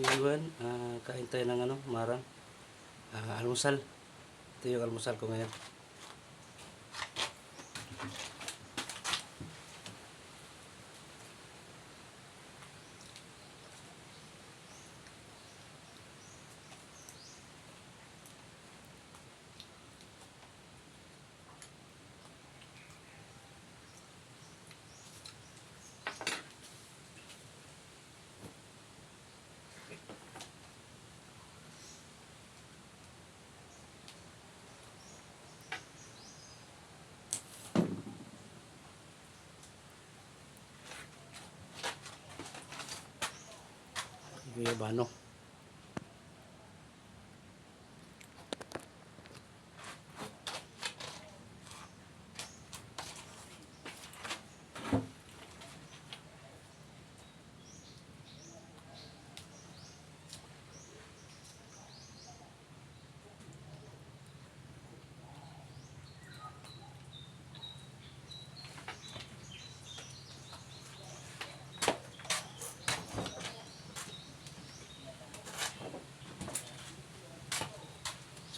everyone, kain tayo ng marang almusal. Ito yung almusal ko ngayon. Guyabano.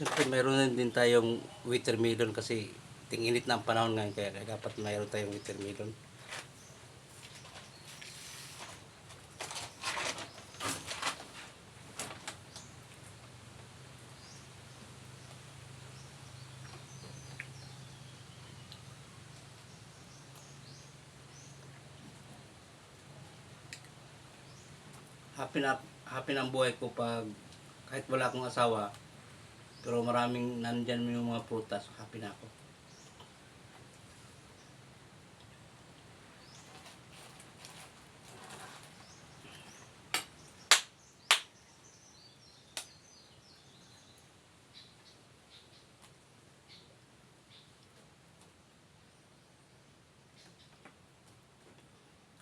Siyempre mayroon din tayong watermelon kasi ting-init na ang panahon ngayon, kaya dapat mayroon tayong watermelon. Happy na ang buhay ko pag kahit wala akong asawa, pero maraming nandyan yung mga prutas, happy na ako.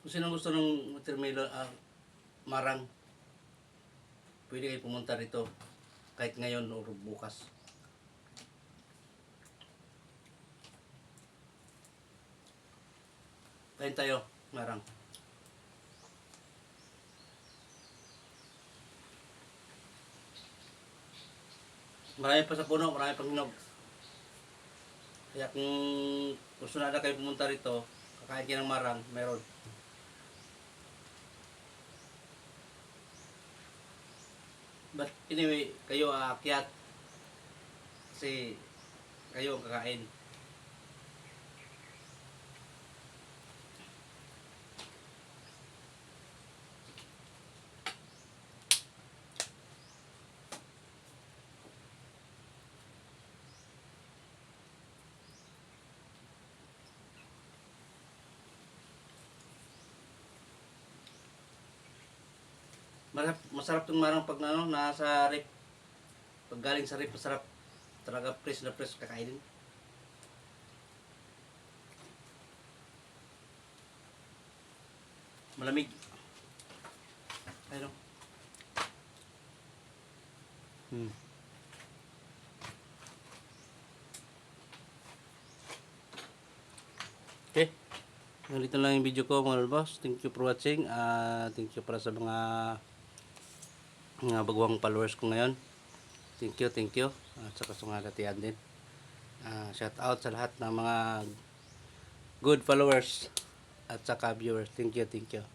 Kung sino gusto ng watermelon, marang, pwede kayo pumunta rito kahit ngayon o bukas. Kain tayo, marang. Marami pa sa puno, marami pang hinog. Kaya kung gusto na kayo pumunta rito, kakain kayo ng marang, meron. But anyway, kayo aakyat kasi kayo ang kakain. Masarap tong marang pag nasa rep. Pag galing sa rep, masarap. Talaga fresh na fresh kakainin. Malamig. Ayun. Okay. Ganito lang yung video ko mga boss. Thank you for watching. Thank you para sa mga baguang followers ko ngayon. Thank you. At saka sa mga katiyan din. Shout out sa lahat ng mga good followers at saka viewers. Thank you.